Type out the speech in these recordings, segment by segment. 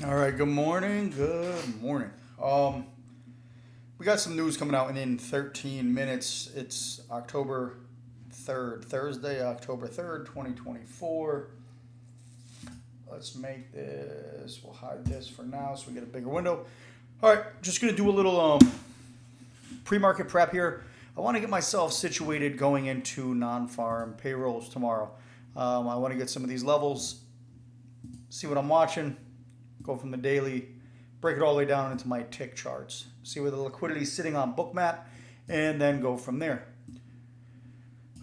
All right, good morning. Good morning. We got some news coming out in 13 minutes. It's October 3rd, Thursday, October 3rd, 2024. Let's make this, we'll hide this for now so we get a bigger window. All right, just going to do a little pre-market prep here. I want to get myself situated going into non-farm payrolls tomorrow. I want to get some of these levels, see what I'm watching, go from the daily, break it all the way down into my tick charts, see where the liquidity is sitting on bookmap, and then go from there.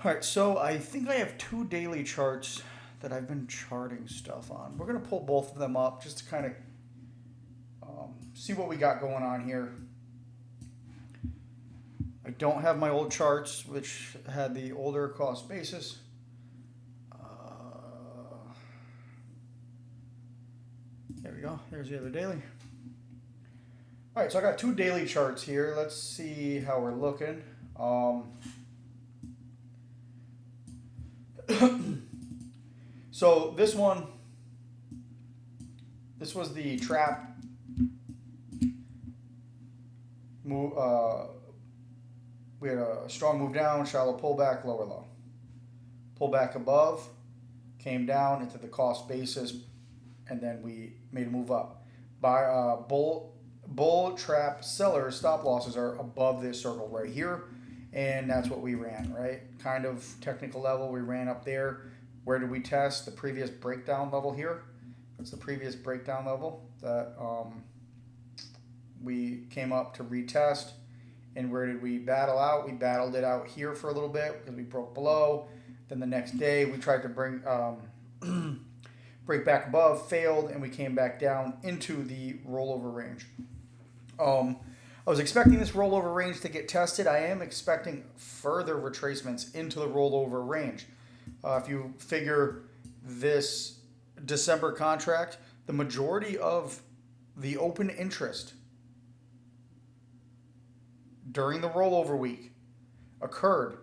All right, so I think I have two daily charts that I've been charting stuff on. We're going to pull both of them up just to kind of see what we got going on here. I don't have my old charts, which had the older cost basis. There we go. There's the other daily. All right, so I got two daily charts here. Let's see how we're looking. So this one, this was the trap move. We had a strong move down, shallow pullback, lower low. Pull back above, came down into the cost basis, and then we made a move up. Bull trap seller stop losses are above this circle right here, and that's what we ran, right? Kind of technical level, we ran up there. Where did we test? The previous breakdown level here. That's the previous breakdown level that we came up to retest. And where did we battle out? We battled it out here for a little bit because we broke below. Then the next day we tried to bring break back above, failed, and we came back down into the rollover range. I was expecting this rollover range to get tested. I am expecting further retracements into the rollover range. If you figure this December contract, the majority of the open interest during the rollover week occurred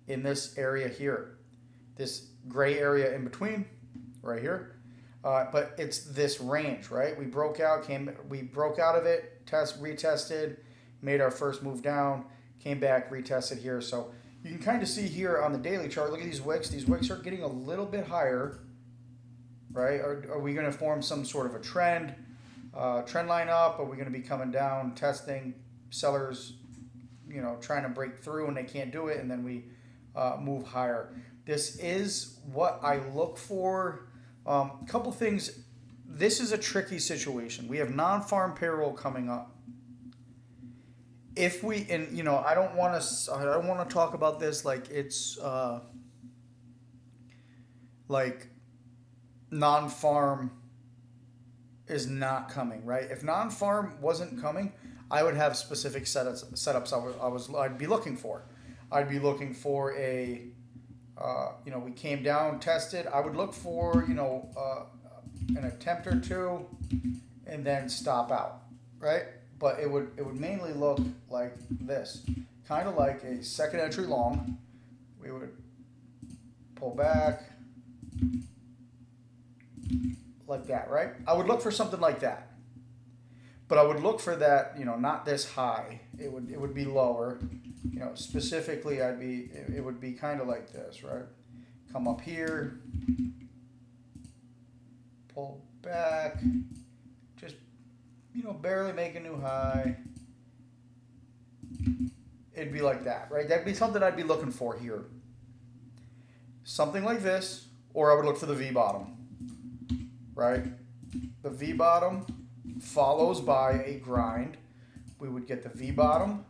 in this area here, this gray area in between, right here. But it's this range, right? We broke out of it, retested, made our first move down, came back, retested here. So you can kind of see here on the daily chart. Look at these wicks. These wicks are getting a little bit higher, right? Are we going to form some sort of a trend line up? Are we going to be coming down, testing sellers? Trying to break through and they can't do it, and then we move higher. This is what I look for. A couple things. This is a tricky situation. We have non-farm payroll coming up. If we, and I don't want to talk about this like it's like non-farm is not coming, right? If non-farm wasn't coming, I would have specific setups I'd be looking for. I'd be looking for a, we came down, tested. I would look for, an attempt or two, and then stop out, right? But it would mainly look like this, kind of like a second entry long. We would pull back like that, right? I would look for something like that. But I would look for that, not this high. It would be lower. Specifically, it would be kind of like this, right? Come up here, pull back, just, barely make a new high. It'd be like that, right? That'd be something I'd be looking for here. Something like this, or I would look for the V bottom, right? The V bottom follows by a grind. We would get the V bottom,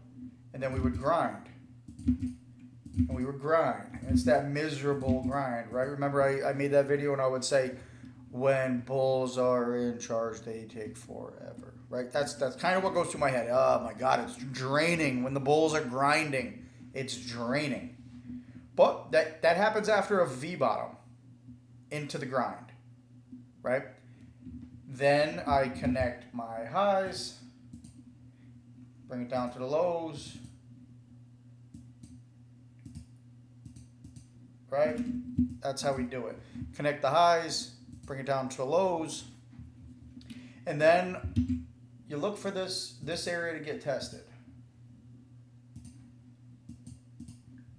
and then we would grind. And we would grind. And it's that miserable grind, right? Remember I made that video and I would say, when bulls are in charge, they take forever, right? That's kind of what goes through my head. Oh my God, it's draining. When the bulls are grinding, it's draining. But that happens after a V bottom into the grind, right? Then I connect my highs, bring it down to the lows, right? That's how we do it. Connect the highs, bring it down to the lows, And then you look for this area to get tested.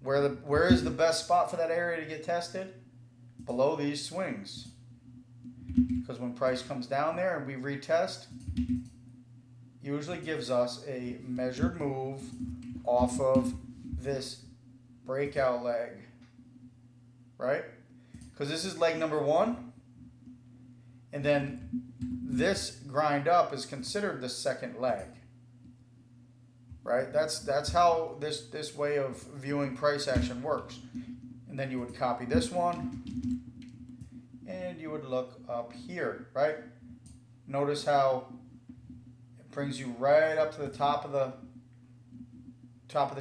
Where is the best spot for that area to get tested? Below these swings. Because when price comes down there and we retest, usually gives us a measured move off of this breakout leg, right? Because this is leg number one, and then this grind up is considered the second leg, right? That's how this way of viewing price action works. And then you would copy this one, and you would look up here, right? Notice how it brings you right up to the top of the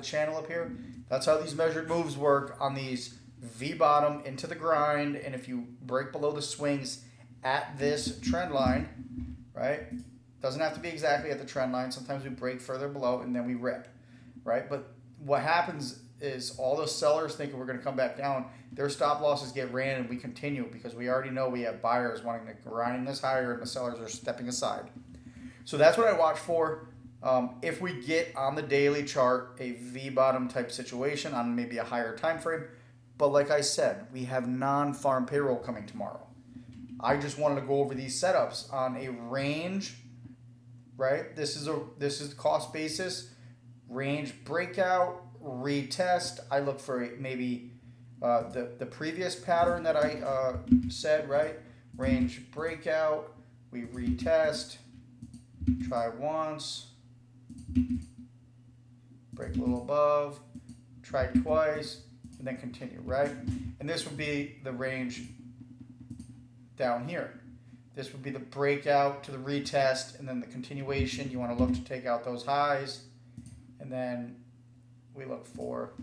channel up here. That's how these measured moves work on these V bottom into the grind. And if you break below the swings at this trend line, right? Doesn't have to be exactly at the trend line. Sometimes we break further below and then we rip, right? But what happens is all those sellers thinking we're going to come back down, their stop losses get ran and we continue because we already know we have buyers wanting to grind this higher and the sellers are stepping aside. So that's what I watch for. If we get on the daily chart a V-bottom type situation on maybe a higher time frame, but like I said, we have non-farm payroll coming tomorrow. I just wanted to go over these setups on a range, right? This is cost basis, range breakout, retest. I look for maybe the previous pattern that I said, right? Range breakout, we retest, try once, break a little above, try twice, and then continue, right? And this would be the range down here. This would be the breakout to the retest, and then the continuation. You want to look to take out those highs, and then we look for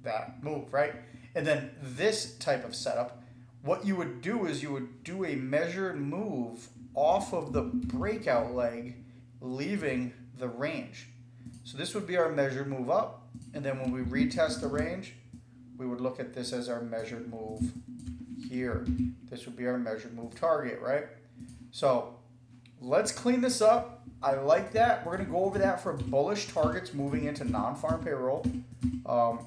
that move, right? And then this type of setup, what you would do is you would do a measured move off of the breakout leg, leaving the range. So this would be our measured move up, and then when we retest the range, we would look at this as our measured move here. This would be our measured move target, right? So let's clean this up. I like that. We're going to go over that for bullish targets moving into non-farm payroll.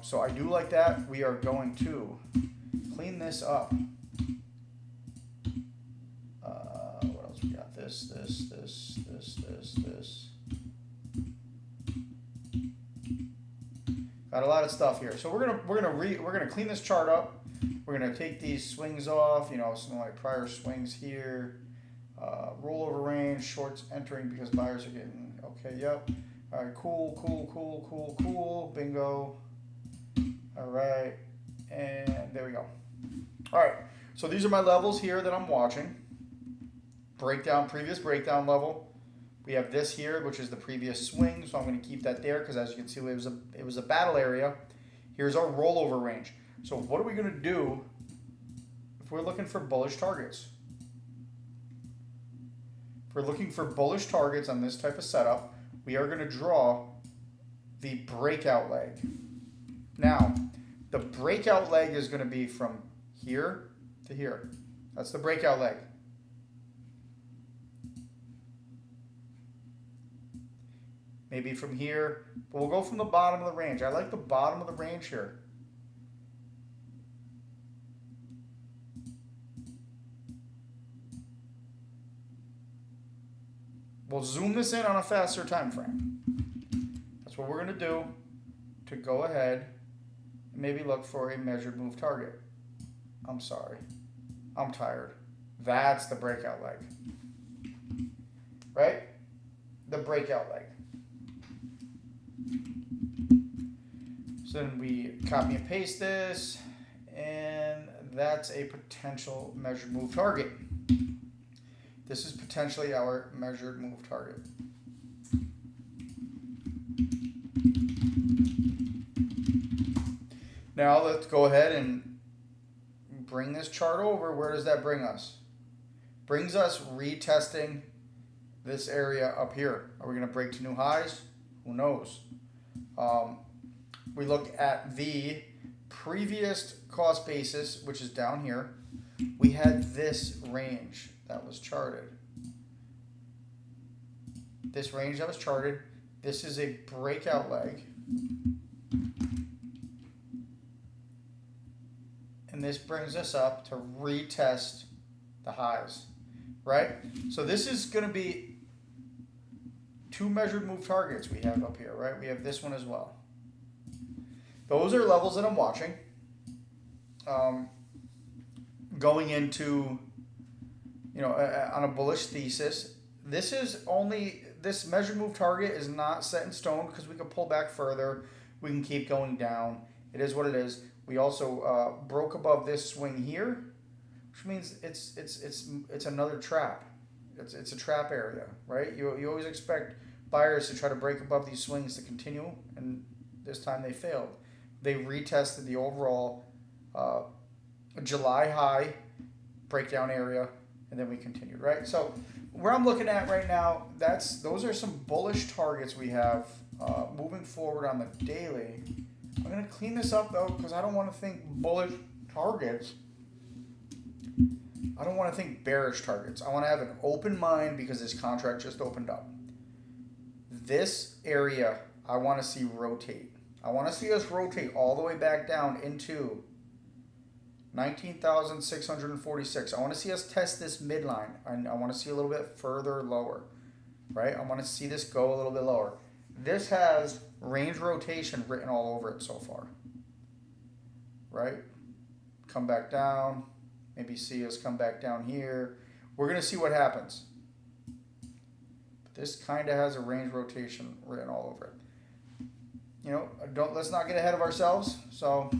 So I do like that. We are going to clean this up. What else we got? This. Got a lot of stuff here. So we're gonna clean this chart up. We're gonna take these swings off. You know, some of my prior swings here. Rollover range, shorts entering because buyers are getting okay. Yep. All right. Cool. Bingo. All right. And there we go. All right. So these are my levels here that I'm watching. Breakdown, previous breakdown level. We have this here, which is the previous swing, so I'm going to keep that there because as you can see, it was a battle area. Here's our rollover range. So what are we going to do if we're looking for bullish targets? If we're looking for bullish targets on this type of setup, we are going to draw the breakout leg. Now, the breakout leg is going to be from here to here. That's the breakout leg. Maybe from here, but we'll go from the bottom of the range. I like the bottom of the range here. We'll zoom this in on a faster time frame. That's what we're going to do to go ahead and maybe look for a measured move target. I'm sorry. I'm tired. That's the breakout leg. Right? The breakout leg. So then we copy and paste this, and that's a potential measured move target. This is potentially our measured move target. Now let's go ahead and bring this chart over. Where does that bring us? Brings us retesting this area up here. Are we going to break to new highs? Who knows? We look at the previous cost basis, which is down here. We had this range that was charted. this range that was charted. This is a breakout leg. And this brings us up to retest the highs, right? So this is going to be two measured move targets we have up here, right? We have this one as well. Those are levels that I'm watching. Going into, on a bullish thesis. This measured move target is not set in stone because we can pull back further. We can keep going down. It is what it is. We also broke above this swing here, which means it's another trap. It's a trap area, right? You always expect buyers to try to break above these swings to continue, and this time they failed. They retested the overall July high breakdown area, and then we continued, right? So where I'm looking at right now, those are some bullish targets we have moving forward on the daily. I'm going to clean this up though, because I don't want to think bullish targets. I don't want to think bearish targets. I want to have an open mind because this contract just opened up. This area I want to see rotate. I want to see us rotate all the way back down into 19,646. I want to see us test this midline. I want to see a little bit further lower, right? I want to see this go a little bit lower. This has range rotation written all over it so far, right? Come back down. Maybe see us come back down here. We're going to see what happens. But this kind of has a range rotation written all over it. Let's not get ahead of ourselves. So,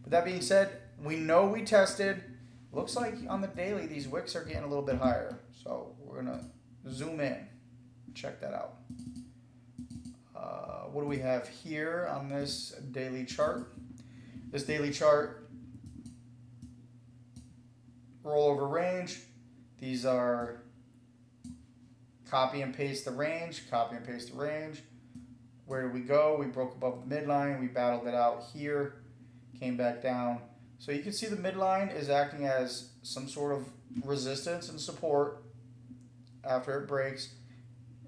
but that being said, we know we tested. Looks like on the daily, these wicks are getting a little bit higher. So we're going to zoom in. Check that out. What do we have here on this daily chart? This daily chart, rollover range. These are copy and paste the range, copy and paste the range. Where did we go? We broke above the midline. We battled it out here, came back down. So you can see the midline is acting as some sort of resistance and support after it breaks.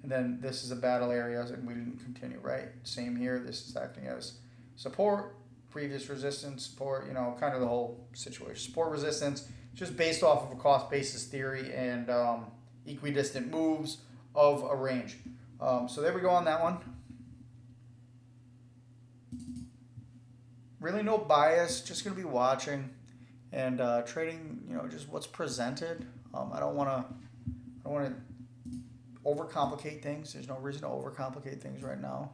And then this is a battle area, and we didn't continue, right? Same here. This is acting as support, previous resistance, support, kind of the whole situation. Support, resistance, just based off of a cost basis theory and equidistant moves of a range. So there we go on that one. Really no bias, just going to be watching and trading, just what's presented. I don't want to overcomplicate things. There's no reason to overcomplicate things right now.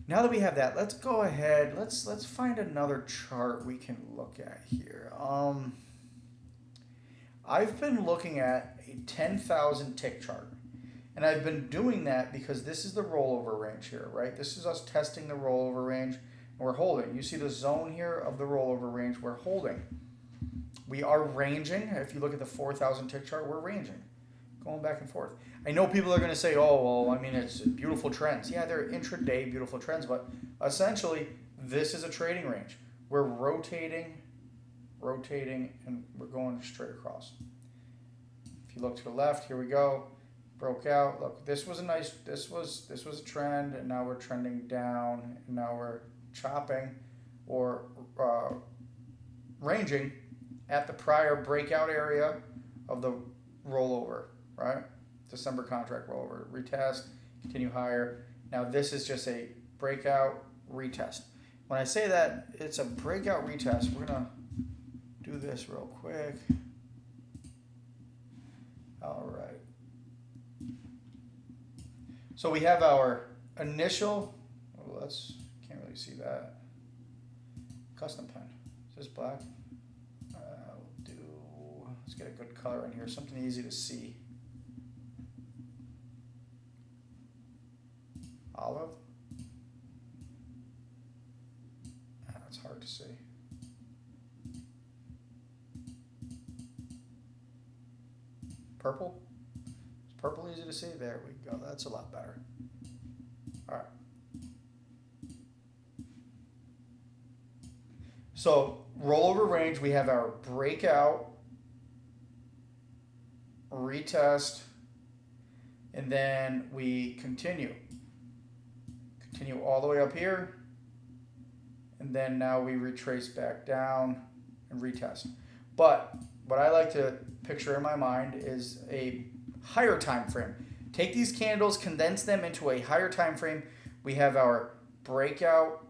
Now that we have that, let's go ahead. Let's find another chart we can look at here. I've been looking at a 10,000 tick chart. And I've been doing that because this is the rollover range here, right? This is us testing the rollover range, and we're holding. You see the zone here of the rollover range, we're holding. We are ranging. If you look at the 4,000 tick chart, we're ranging, going back and forth. I know people are going to say, oh, well, it's beautiful trends. Yeah, they're intraday beautiful trends, but essentially, this is a trading range. We're rotating, and we're going straight across. If you look to the left, here we go. Broke out. Look, this was a trend, and now we're trending down, and now we're chopping or ranging at the prior breakout area of the rollover, right? December contract rollover. Retest, continue higher. Now this is just a breakout retest. When I say that it's a breakout retest, we're going to do this real quick. All right. So we have our initial, can't really see that. Custom pen. Is this black? Let's get a good color in here, something easy to see. Olive. That's hard to see. Purple. Purple easy to see? There we go. That's a lot better. All right. So rollover range, we have our breakout retest, and then we continue all the way up here, and then now we retrace back down and retest. But what I like to picture in my mind is a higher time frame. Take these candles, condense them into a higher time frame. We have our breakout,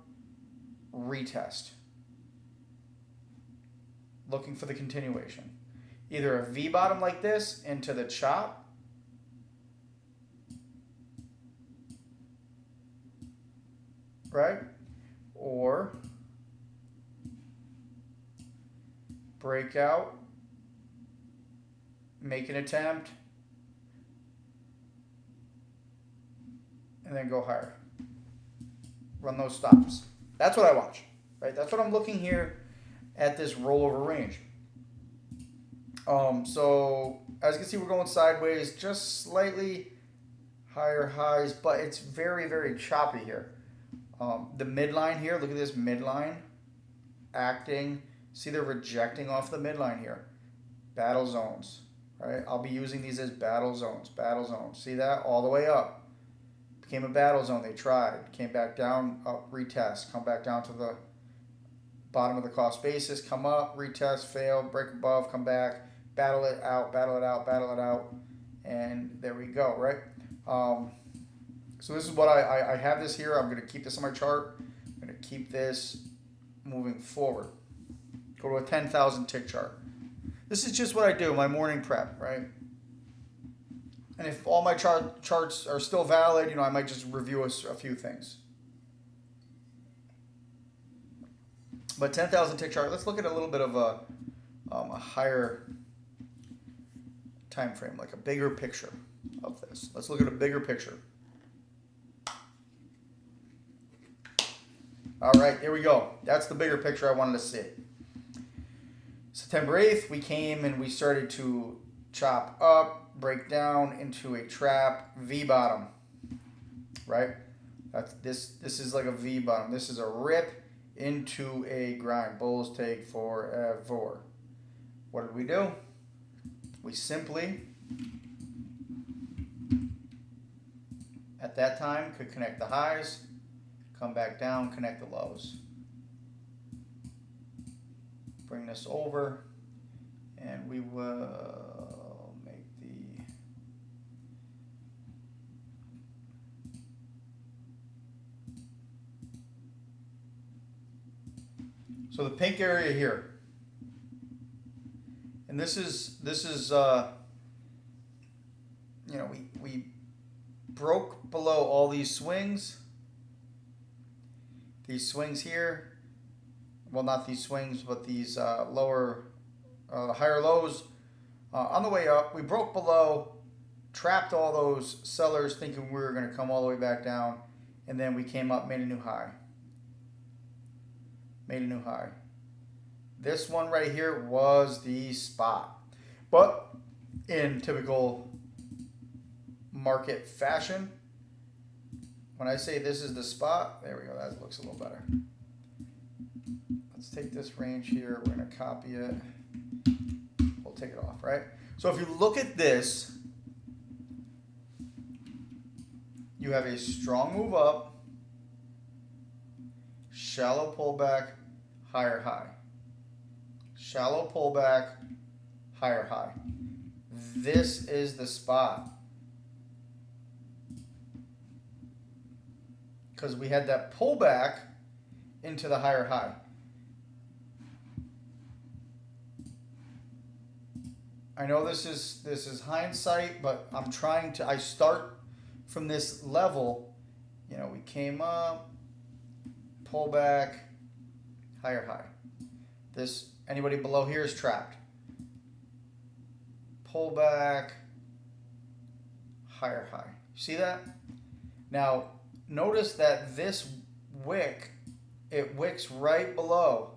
retest. Looking for the continuation. Either a V bottom like this into the chop, right? Or breakout, make an attempt, and then go higher. Run those stops. That's what I watch, right? That's what I'm looking here at this rollover range. So as you can see, we're going sideways, just slightly higher highs, but it's very, very choppy here. The midline here, look at this midline acting. See, they're rejecting off the midline here. Battle zones, right? I'll be using these as battle zones. See that? All the way up. Became a battle zone. They tried. Came back down, up, retest. Come back down to the bottom of the cost basis. Come up, retest, fail, break above, come back, battle it out, and there we go, right? So this is what I have this here. I'm going to keep this on my chart. I'm going to keep this moving forward. Go to a 10,000 tick chart. This is just what I do, my morning prep, right? And if all my charts are still valid, I might just review a few things. But 10,000 tick chart, let's look at a little bit of a higher time frame, like a bigger picture of this. Let's look at a bigger picture. All right, here we go. That's the bigger picture I wanted to see. September 8th, we came and we started to chop up, break down into a trap, V bottom, right? This is like a V bottom. This is a rip into a grind. Bulls take forever. What did we do? We simply, at that time, could connect the highs, come back down, connect the lows. Bring this over, and we will make the so the pink area here, and this is we broke below all these swings. These swings here. Well, not these swings, but these higher lows. On the way up, we broke below, trapped all those sellers thinking we were going to come all the way back down, and then we came up, made a new high. This one right here was the spot. But in typical market fashion, when I say this is the spot, there we go, that looks a little better. Let's take this range here. We're going to copy it. We'll take it off, right? So if you look at this, you have a strong move up, shallow pullback, higher high. Shallow pullback, higher high. This is the spot. Because we had that pullback into the higher high. I know this is hindsight, but I start from this level. We came up, pull back, higher high. Anybody below here is trapped. Pull back, higher high. See that? Now, notice that this wick, it wicks right below.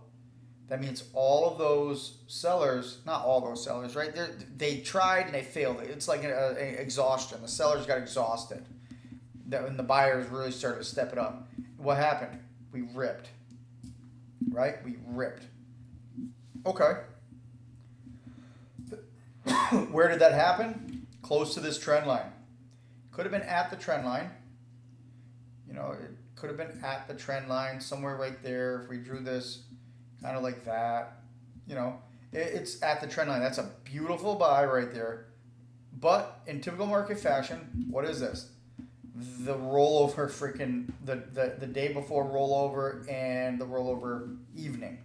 That means all of those sellers, not all those sellers, right? They tried and they failed. It's like an exhaustion. The sellers got exhausted. And the buyers really started to step it up. What happened? We ripped. Right? We ripped. Okay. Where did that happen? Close to this trend line. Could have been at the trend line. You know, it could have been at the trend line, somewhere right there. If we drew this kind of like that, you know, it's at the trend line. That's a beautiful buy right there. But in typical market fashion, what is this? The rollover freaking, the day before rollover and the rollover evening.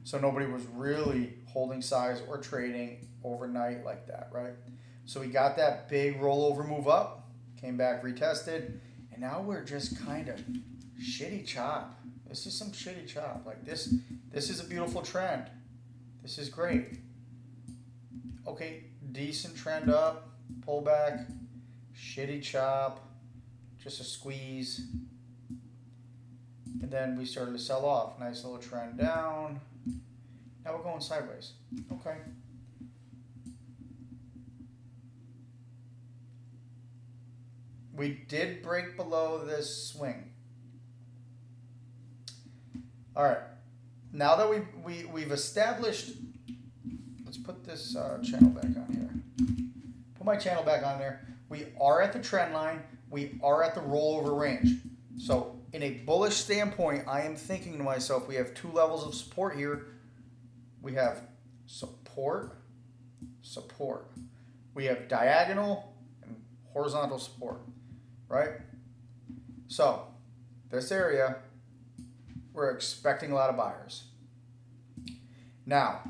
So nobody was really holding size or trading overnight like that, right? So we got that big rollover move up, came back, retested, and now we're just kind of shitty chop. This is some shitty chop. Like this is a beautiful trend. This is great. Okay, decent trend up, pullback, shitty chop, just a squeeze. And then we started to sell off. Nice little trend down. Now we're going sideways. Okay. We did break below this swing. All right. Now that we've established, let's put this channel back on here. Put my channel back on there. We are at the trend line. We are at the rollover range. So in a bullish standpoint, I am thinking to myself, we have two levels of support here. We have support, support. We have diagonal and horizontal support, right? So this area, we're expecting a lot of buyers. Now,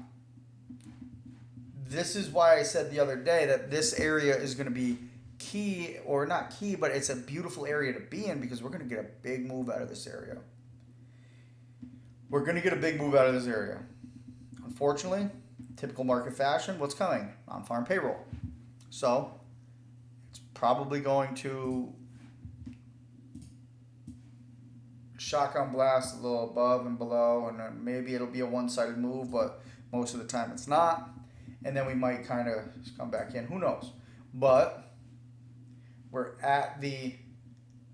this is why I said the other day that this area is going to be key, or not key, but it's a beautiful area to be in because we're going to get a big move out of this area. We're going to get a big move out of this area. Unfortunately, typical market fashion, what's coming? Non-farm payroll. So it's probably going to shotgun blast a little above and below, and then maybe it'll be a one-sided move, but most of the time it's not. And then we might kind of come back in. Who knows? But we're at the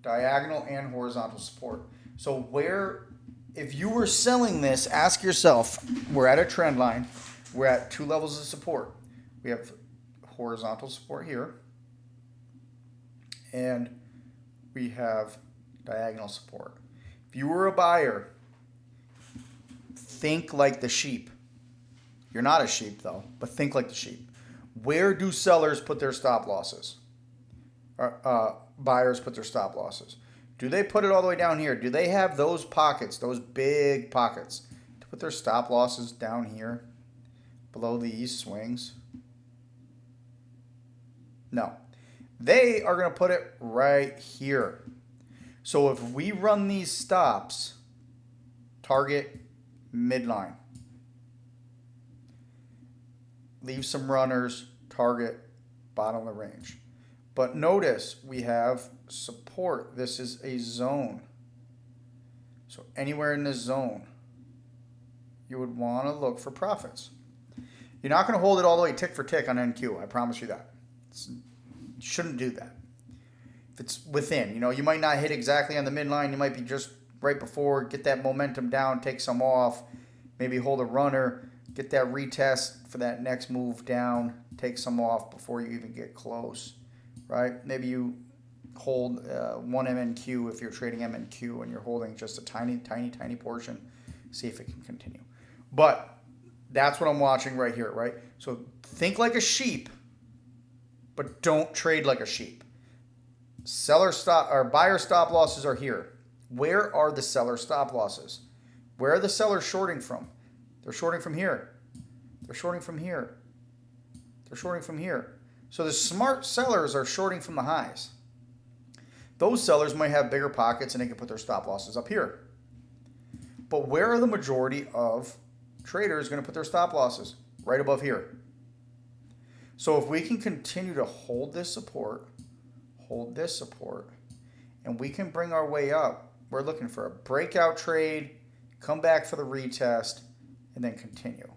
diagonal and horizontal support. So where, if you were selling this, ask yourself, we're at a trend line. We're at two levels of support. We have horizontal support here. And we have diagonal support. If you were a buyer, think like the sheep. You're not a sheep, though, but think like the sheep. Where do sellers put their stop losses? Buyers put their stop losses. Do they put it all the way down here? Do they have those pockets, those big pockets, to put their stop losses down here below these swings? No. They are going to put it right here. So if we run these stops, target midline. Leave some runners, target bottom of the range. But notice we have support. This is a zone. So anywhere in this zone, you would want to look for profits. You're not going to hold it all the way tick for tick on NQ. I promise you that. You shouldn't do that. If it's within, you might not hit exactly on the midline. You might be just right before, get that momentum down, take some off, maybe hold a runner, get that retest for that next move down, take some off before you even get close, right? Maybe you hold 1 MNQ if you're trading MNQ and you're holding just a tiny, tiny, tiny portion. See if it can continue. But that's what I'm watching right here, right? So think like a sheep, but don't trade like a sheep. Seller stop or buyer stop losses are here. Where are the seller stop losses? Where are the sellers shorting from? They're shorting from here. They're shorting from here. They're shorting from here. So the smart sellers are shorting from the highs. Those sellers might have bigger pockets and they can put their stop losses up here. But where are the majority of traders going to put their stop losses? Right above here. So if we can continue to hold this support, and we can bring our way up, we're looking for a breakout trade, come back for the retest, and then continue.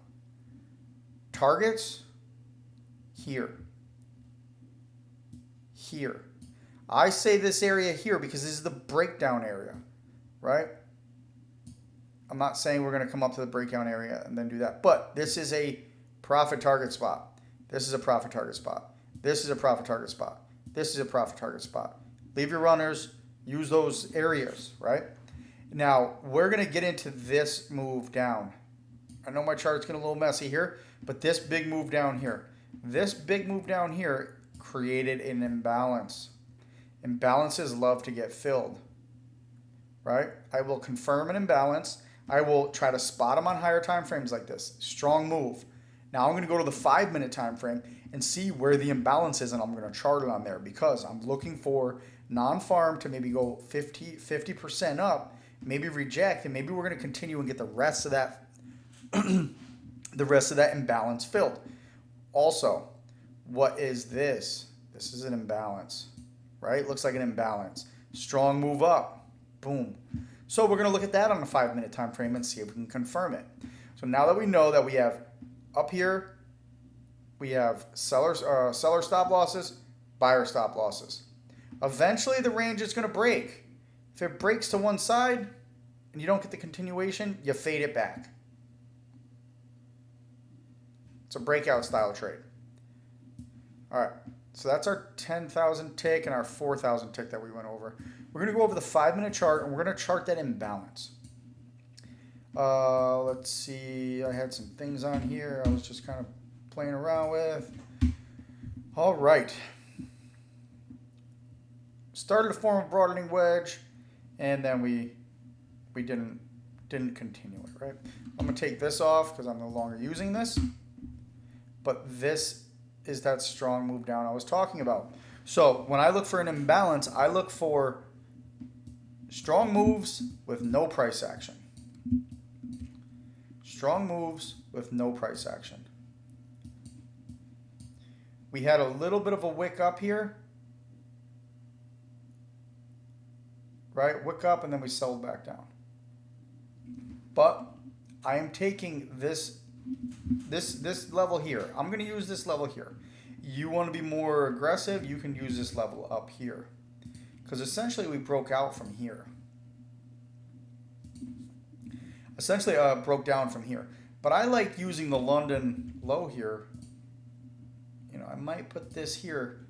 Targets, here. Here. I say this area here because this is the breakdown area, right? I'm not saying we're going to come up to the breakdown area and then do that, but this is a profit target spot. This is a profit target spot. This is a profit target spot. This is a profit target spot. Leave your runners, use those areas, right? Now, we're going to get into this move down. I know my chart's getting a little messy here, but this big move down here, created an imbalance. Imbalances love to get filled, right? I will confirm an imbalance. I will try to spot them on higher time frames like this. Strong move. Now I'm going to go to the 5-minute time frame and see where the imbalance is, and I'm going to chart it on there because I'm looking for non-farm to maybe go 50% up, maybe reject, and maybe we're going to continue and get the rest of that imbalance filled. Also, what is this? This is an imbalance, right? Looks like an imbalance. Strong move up. Boom. So we're going to look at that on the 5-minute time frame and see if we can confirm it. So now that we know that we have up here, we have seller stop losses, buyer stop losses. Eventually the range is going to break. If it breaks to one side and you don't get the continuation, you fade it back. It's a breakout style trade. All right, so that's our 10,000 tick and our 4,000 tick that we went over. We're going to go over the 5-minute chart, and we're going to chart that imbalance. Let's see. I had some things on here I was just kind of playing around with. All right. Started to form a broadening wedge, and then we didn't continue it, right? I'm going to take this off because I'm no longer using this. But this is that strong move down I was talking about. So when I look for an imbalance, I look for strong moves with no price action. Strong moves with no price action. We had a little bit of a wick up here. Right? Wick up and then we settled back down. But I am taking this level here. I'm going to use this level here. You want to be more aggressive, you can use this level up here. Because essentially we broke out from here. Essentially broke down from here. But I like using the London low here. You know, I might put this here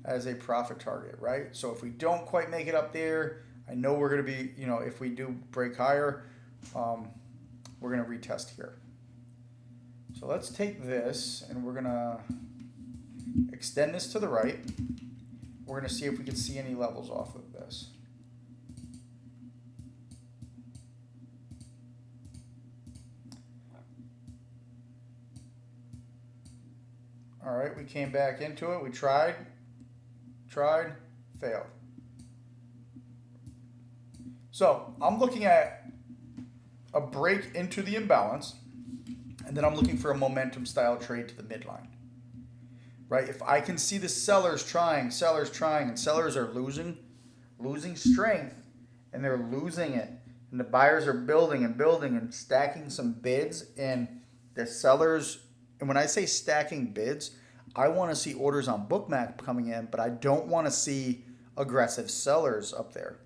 as a profit target, right? So if we don't quite make it up there, I know we're going to be, you know, if we do break higher, we're going to retest here. So let's take this and we're going to extend this to the right. We're going to see if we can see any levels off of this. All right, we came back into it. We tried, failed. So I'm looking at a break into the imbalance, and then I'm looking for a momentum style trade to the midline. Right? If I can see the sellers trying, and sellers are losing strength, and they're losing it, and the buyers are building and stacking some bids, and the sellers, and when I say stacking bids, I want to see orders on Bookmap coming in, but I don't want to see aggressive sellers up there,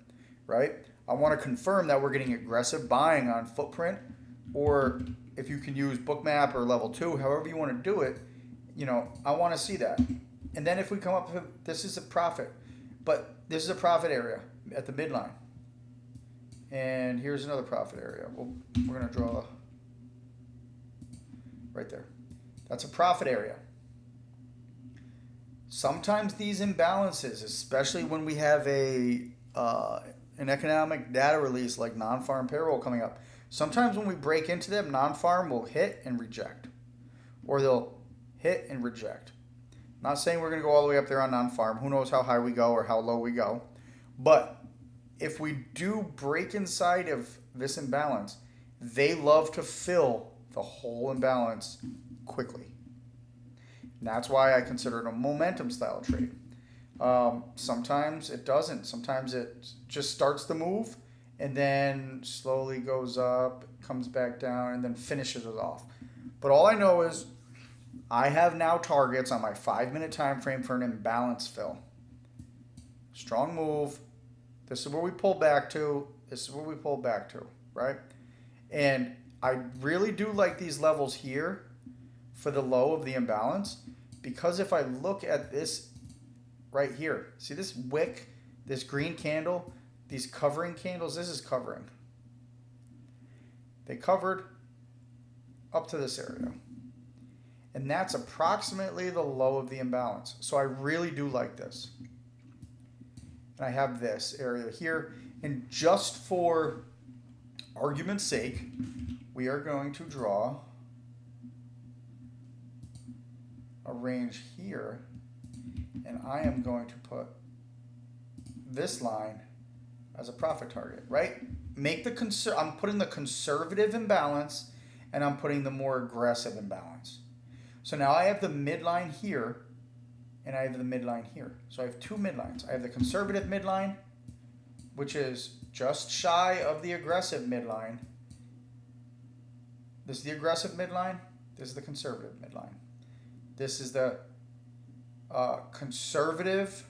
right? I want to confirm that we're getting aggressive buying on Footprint, or if you can use Bookmap or level 2, however you want to do it, you know, I want to see that. And then if we come up with, this is a profit, but this is a profit area at the midline. And here's another profit area. We're going to draw right there. That's a profit area. Sometimes these imbalances, especially when we have an economic data release like non-farm payroll coming up, sometimes when we break into them, non-farm will hit and reject. Or they'll hit and reject. Not saying we're going to go all the way up there on non-farm. Who knows how high we go or how low we go. But if we do break inside of this imbalance, they love to fill the whole imbalance quickly. And that's why I consider it a momentum style trade. Sometimes it doesn't. Sometimes it just starts the move and then slowly goes up, comes back down, and then finishes it off. But all I know is I have now targets on my 5-minute time frame for an imbalance fill. Strong move. This is where we pull back to. This is where we pull back to, right? And I really do like these levels here for the low of the imbalance because if I look at this right here, see this wick, this green candle, these covering candles, this is covering. They covered up to this area. And that's approximately the low of the imbalance. So I really do like this. And I have this area here. And just for argument's sake, we are going to draw a range here. And I am going to put this line as a profit target, right? I'm putting the conservative imbalance and I'm putting the more aggressive imbalance. So now I have the midline here and I have the midline here. So I have two midlines. I have the conservative midline, which is just shy of the aggressive midline. This is the aggressive midline. This is the conservative midline. This is the conservative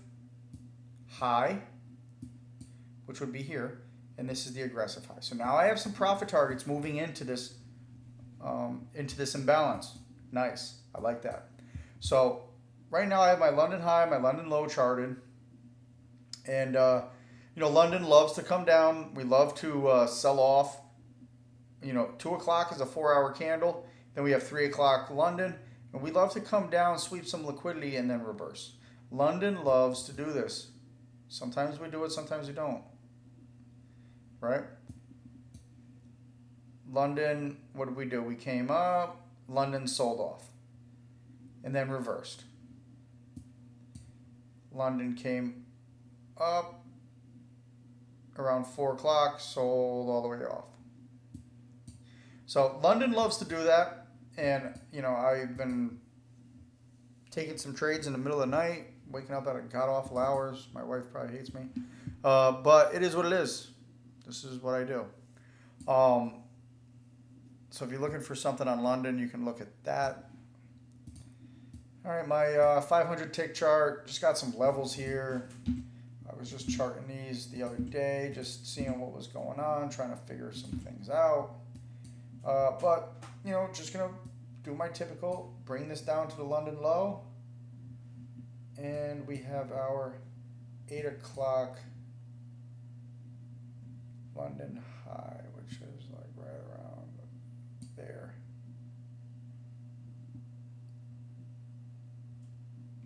high, which would be here, and this is the aggressive high. So now I have some profit targets moving into this imbalance. Nice, I like that. So right now I have my London high, my London low charted, and London loves to come down. We love to sell off. 2 o'clock is a 4-hour candle. Then we have 3 o'clock London, and we love to come down, sweep some liquidity, and then reverse. London loves to do this. Sometimes we do it, sometimes we don't. Right? London, what did we do? We came up, London sold off, and then reversed. London came up around 4 o'clock, sold all the way off. So London loves to do that, and I've been taking some trades in the middle of the night, waking up at god-awful hours. My wife probably hates me, but it is what it is. This is what I do. So if you're looking for something on London, you can look at that. All right, my 500 tick chart, just got some levels here. I was just charting these the other day, just seeing what was going on, trying to figure some things out. But, just going to do my typical, bring this down to the London low. And we have our 8 o'clock London high, which is like right around there.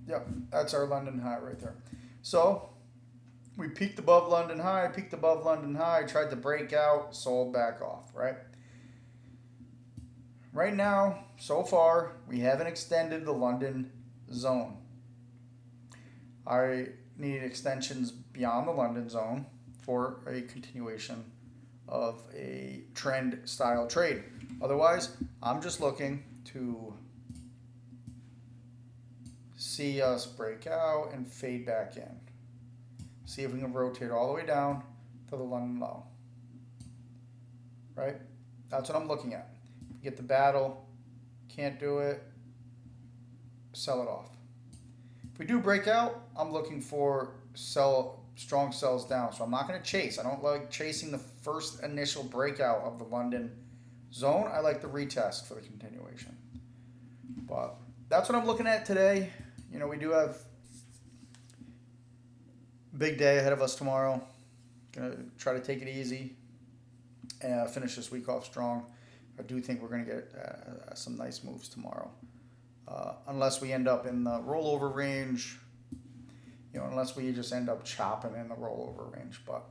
Yep, that's our London high right there. So we peaked above London high, tried to break out, sold back off, right? Right now, so far, we haven't extended the London zone. I need extensions beyond the London zone for a continuation of a trend style trade. Otherwise, I'm just looking to see us break out and fade back in. See if we can rotate all the way down to the London low. Right? That's what I'm looking at. Get the battle, can't do it, sell it off. If we do break out, I'm looking for strong sells down. So I'm not going to chase. I don't like chasing the first initial breakout of the London zone. I like the retest for the continuation. But that's what I'm looking at today. We do have a big day ahead of us tomorrow. Gonna try to take it easy and finish this week off strong. I do think we're going to get some nice moves tomorrow. Unless we end up in the rollover range, unless we just end up chopping in the rollover range. But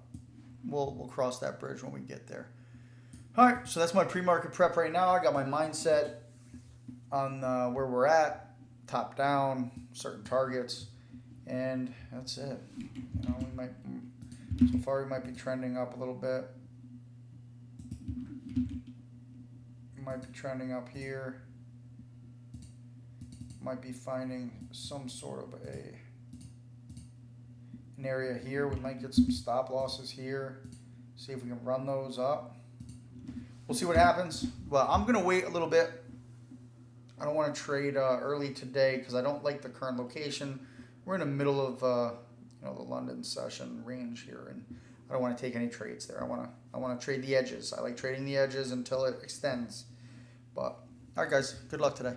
we'll cross that bridge when we get there. All right, so that's my pre-market prep right now. I got my mindset on where we're at, top down, certain targets, and that's it. So far we might be trending up a little bit. Might be trending up here. Might be finding some sort of an area here. We might get some stop losses here. See if we can run those up. We'll see what happens. Well, I'm gonna wait a little bit. I don't want to trade early today because I don't like the current location. We're in the middle of the London session range here, and I don't want to take any trades there. I want to trade the edges. I like trading the edges until it extends. But, all right, guys, good luck today.